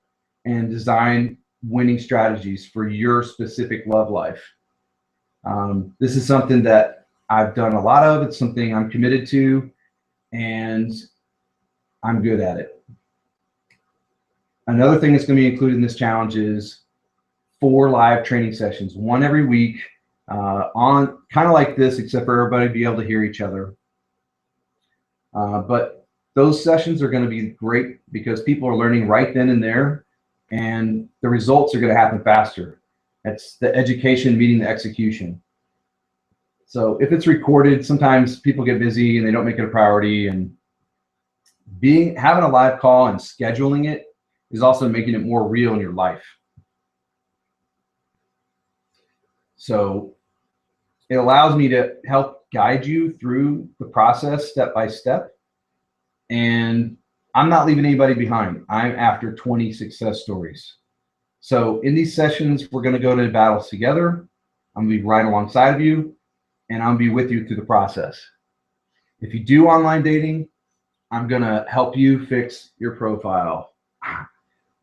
and design winning strategies for your specific love life. This is something that I've done a lot of. It's something I'm committed to, and I'm good at it. Another thing that's going to be included in this challenge is 4 live training sessions, one every week, on kind of like this, except for everybody to be able to hear each other. But those sessions are going to be great because people are learning right then and there, and the results are going to happen faster. It's the education meeting the execution. So if it's recorded, sometimes people get busy and they don't make it a priority, and having a live call and scheduling it is also making it more real in your life. So it allows me to help guide you through the process step by step. And I'm not leaving anybody behind. I'm after 20 success stories. So in these sessions, we're going to go to battles together. I'm going to be right alongside of you, and I'll be with you through the process. If you do online dating, I'm going to help you fix your profile.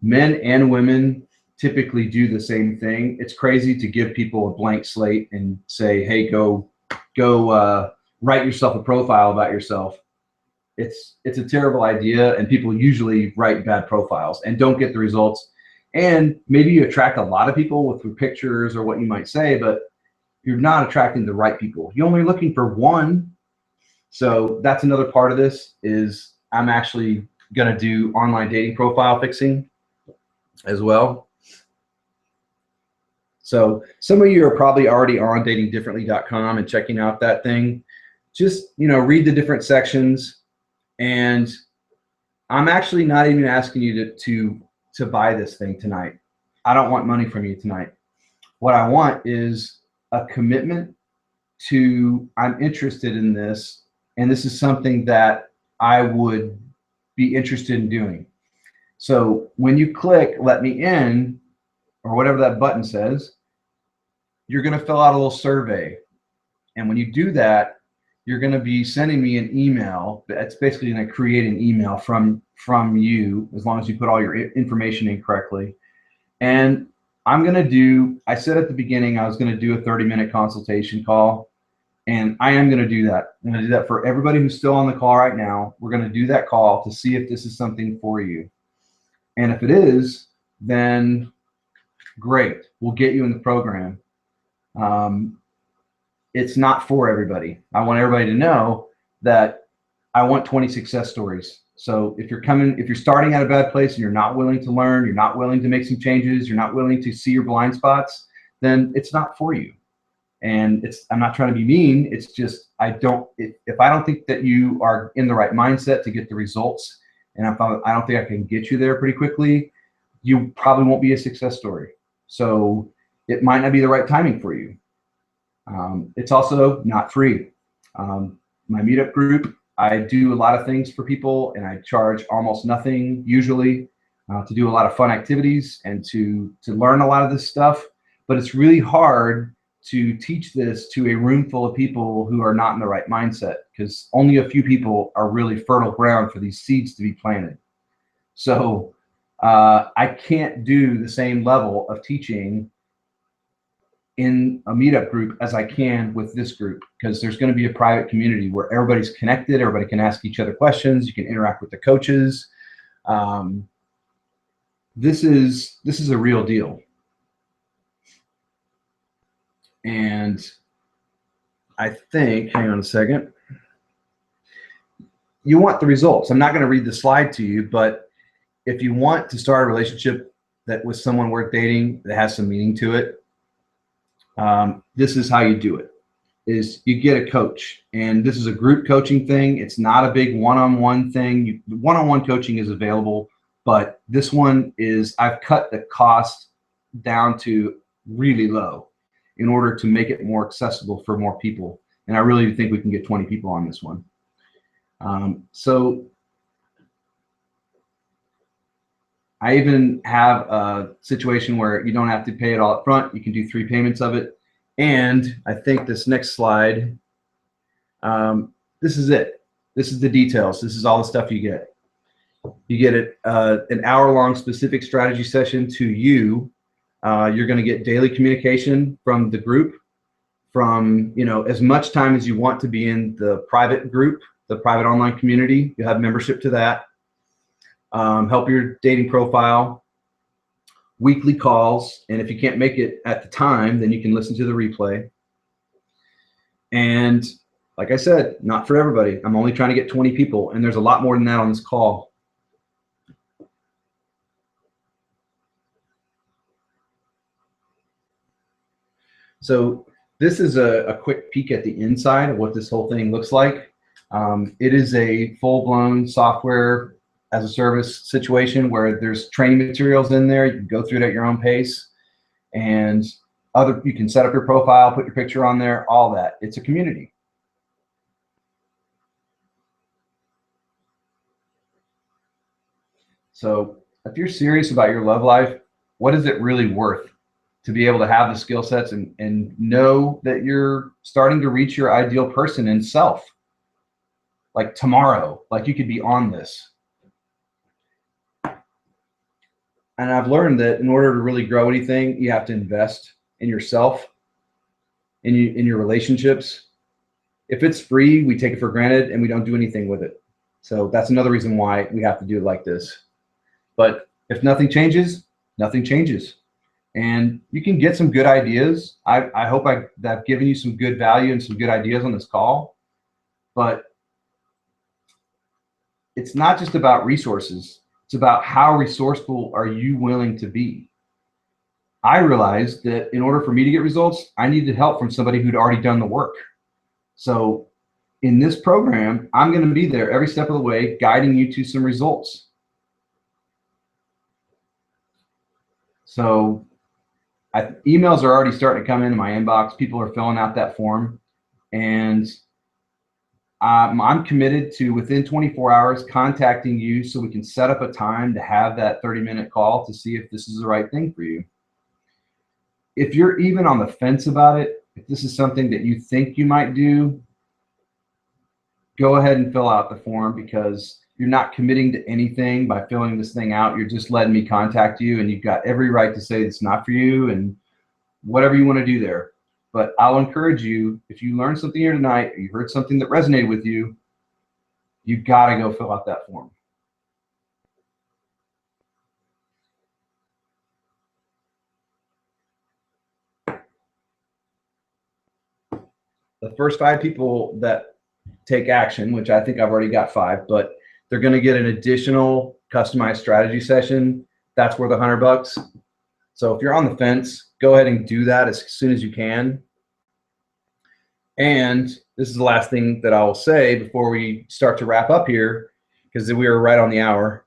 Men and women typically do the same thing. It's crazy to give people a blank slate and say, hey, go write yourself a profile about yourself. It's a terrible idea, and people usually write bad profiles and don't get the results. And maybe you attract a lot of people with your pictures or what you might say, but you're not attracting the right people. You're only looking for one. So that's another part of this, is I'm actually going to do online dating profile fixing as well. So some of you are probably already on datingdifferently.com and checking out that thing. Just, read the different sections. And I'm actually not even asking you to buy this thing tonight. I don't want money from you tonight. What I want is a commitment to, I'm interested in this, and this is something that I would be interested in doing. So when you click let me in, or whatever that button says, you're going to fill out a little survey. And when you do that, you're going to be sending me an email. That's basically going to create an email from you, as long as you put all your information in correctly. And I'm going to do, I said at the beginning I was going to do a 30-minute consultation call, and I am going to do that. I'm going to do that for everybody who's still on the call right now. We're going to do that call to see if this is something for you. And if it is, then great, we'll get you in the program. It's not for everybody. I want everybody to know that I want 20 success stories. So if you're starting at a bad place and you're not willing to learn, you're not willing to make some changes, you're not willing to see your blind spots, then it's not for you. And I'm not trying to be mean. It's just, if I don't think that you are in the right mindset to get the results, and I don't think I can get you there pretty quickly, you probably won't be a success story. So it might not be the right timing for you. It's also not free. My meetup group, I do a lot of things for people, and I charge almost nothing usually to do a lot of fun activities and to learn a lot of this stuff. But it's really hard to teach this to a room full of people who are not in the right mindset, because only a few people are really fertile ground for these seeds to be planted. So I can't do the same level of teaching in a meetup group as I can with this group, because there's going to be a private community where everybody's connected, everybody can ask each other questions, you can interact with the coaches. This is a real deal. And I think, hang on a second, you want the results. I'm not going to read the slide to you, but if you want to start a relationship that with someone worth dating that has some meaning to it, this is how you do it. Is you get a coach, and this is a group coaching thing. It's not a big one-on-one thing. One-on-one coaching is available, but this one is, I've cut the cost down to really low in order to make it more accessible for more people. And I really think we can get 20 people on this one. So I even have a situation where you don't have to pay it all up front. You can do 3 payments of it. And I think this next slide, this is it. This is the details. This is all the stuff you get. You get an hour-long specific strategy session to you. You're going to get daily communication from the group, from as much time as you want to be in the private group, the private online community. You have membership to that. Help your dating profile. weekly calls. And if you can't make it at the time, then you can listen to the replay. And like I said, not for everybody. I'm only trying to get 20 people, and there's a lot more than that on this call. So this is a quick peek at the inside of what this whole thing looks like. It is a full-blown software as a service situation where there's training materials in there. You can go through it at your own pace, and you can set up your profile, put your picture on there, all that. It's a community. So if you're serious about your love life, what is it really worth to be able to have the skill sets and know that you're starting to reach your ideal person in self? Like tomorrow, like you could be on this. And I've learned that in order to really grow anything, you have to invest in yourself, in your relationships. If it's free, we take it for granted and we don't do anything with it. So that's another reason why we have to do it like this. But if nothing changes, nothing changes. And you can get some good ideas. I hope I've given you some good value and some good ideas on this call. But it's not just about resources. It's about how resourceful are you willing to be. I realized that in order for me to get results, I needed help from somebody who'd already done the work. So in this program, I'm going to be there every step of the way, guiding you to some results. So emails are already starting to come into my inbox. People are filling out that form. And I'm committed to, within 24 hours, contacting you so we can set up a time to have that 30-minute call to see if this is the right thing for you. If you're even on the fence about it, if this is something that you think you might do, go ahead and fill out the form, because you're not committing to anything by filling this thing out. You're just letting me contact you, and you've got every right to say it's not for you and whatever you want to do there. But I'll encourage you, if you learned something here tonight, or you heard something that resonated with you, you've got to go fill out that form. The first 5 people that take action, which I think I've already got 5, but they're going to get an additional customized strategy session. That's worth $100. So if you're on the fence, go ahead and do that as soon as you can. And this is the last thing that I'll say before we start to wrap up here, because we are right on the hour.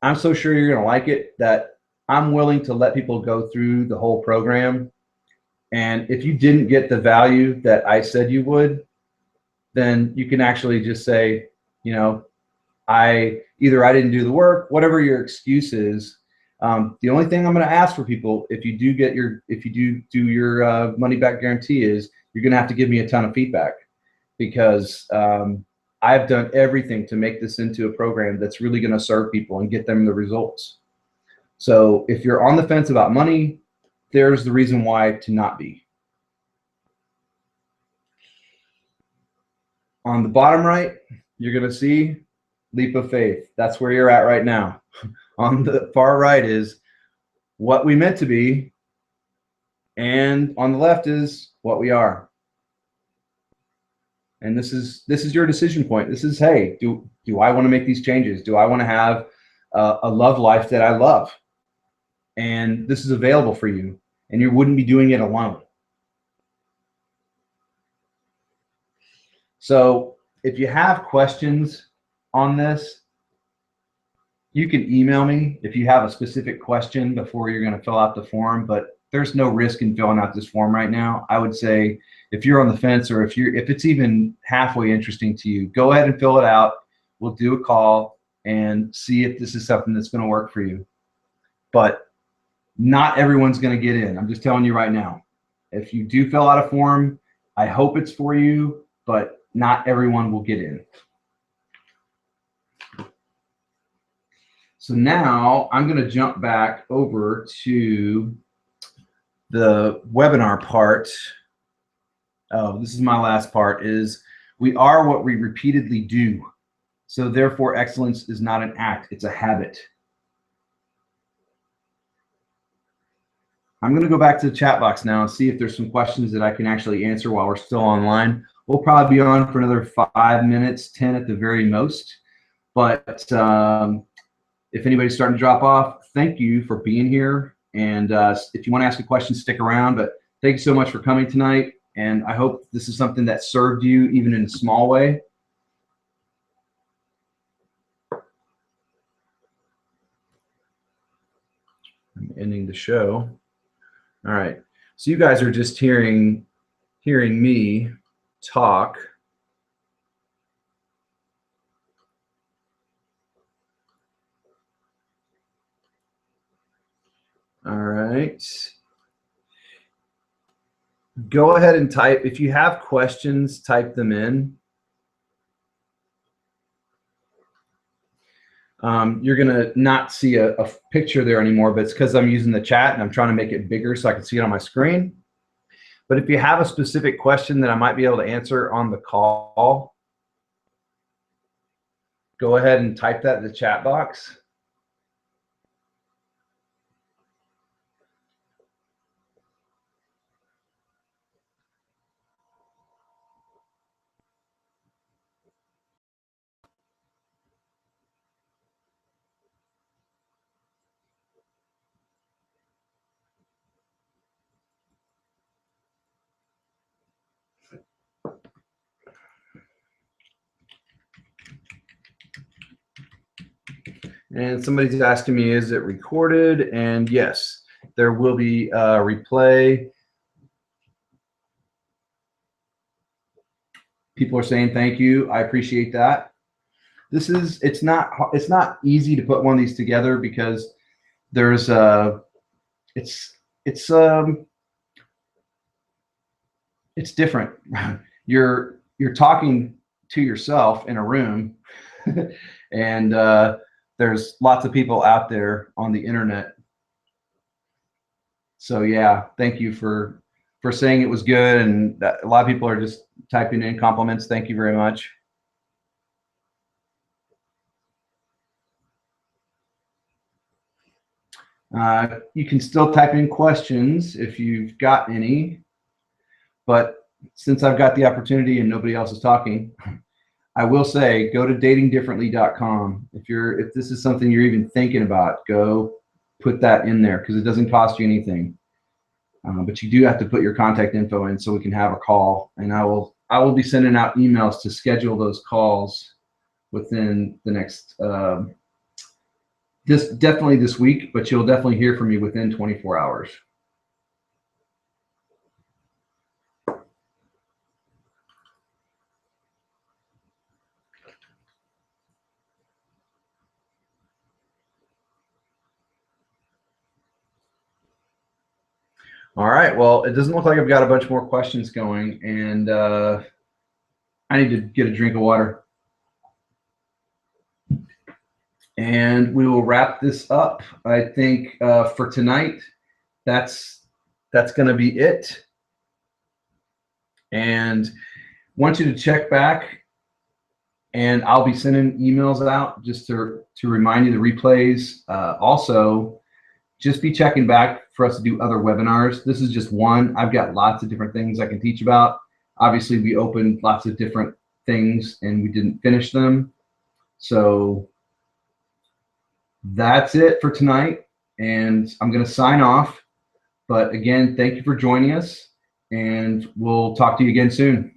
I'm so sure you're going to like it that I'm willing to let people go through the whole program. And if you didn't get the value that I said you would, then you can actually just say, you know, either I didn't do the work, whatever your excuse is. The only thing I'm going to ask for people, if you do do your money back guarantee, is you're going to have to give me a ton of feedback, because I've done everything to make this into a program that's really going to serve people and get them the results. So if you're on the fence about money, there's the reason why to not be. On the bottom right, you're going to see leap of faith. That's where you're at right now. On the far right is what we meant to be, and on the left is what we are. And this is your decision point. This is, hey, do I want to make these changes? Do I want to have a love life that I love? And this is available for you, and you wouldn't be doing it alone. So if you have questions on this, you can email me if you have a specific question before you're going to fill out the form, but there's no risk in filling out this form right now. I would say if you're on the fence, or if it's even halfway interesting to you, go ahead and fill it out. We'll do a call and see if this is something that's going to work for you. But not everyone's going to get in. I'm just telling you right now. If you do fill out a form, I hope it's for you, but not everyone will get in. So now I'm going to jump back over to the webinar part. Oh, this is my last part, is we are what we repeatedly do. So therefore, excellence is not an act, it's a habit. I'm going to go back to the chat box now and see if there's some questions that I can actually answer while we're still online. We'll probably be on for another 5 minutes, 10 at the very most. But if anybody's starting to drop off, thank you for being here. And if you want to ask a question, stick around. But thank you so much for coming tonight. And I hope this is something that served you even in a small way. I'm ending the show. All right. So you guys are just hearing me talk. All right. Go ahead and type. If you have questions, type them in. You're going to not see a picture there anymore, but it's because I'm using the chat and I'm trying to make it bigger so I can see it on my screen. But if you have a specific question that I might be able to answer on the call, go ahead and type that in the chat box. And somebody's asking me, is it recorded? And yes, there will be a replay. People are saying thank you. I appreciate that. It's not easy to put one of these together because there's it's different. You're talking to yourself in a room, and there's lots of people out there on the internet. So yeah, thank you for saying it was good, and that a lot of people are just typing in compliments. Thank you very much. You can still type in questions if you've got any, but since I've got the opportunity and nobody else is talking, I will say go to datingdifferently.com. If this is something you're even thinking about, go put that in there because it doesn't cost you anything. But you do have to put your contact info in so we can have a call, and I will be sending out emails to schedule those calls within the next definitely this week, but you'll definitely hear from me within 24 hours. All right, well, it doesn't look like I've got a bunch more questions going, and I need to get a drink of water. And we will wrap this up. I think for tonight, that's going to be it. And want you to check back, and I'll be sending emails out just to remind you the replays. Also, just be checking back for us to do other webinars. This is just one. I've got lots of different things I can teach about. Obviously, we opened lots of different things and we didn't finish them. So that's it for tonight. And I'm going to sign off. But again, thank you for joining us, and we'll talk to you again soon.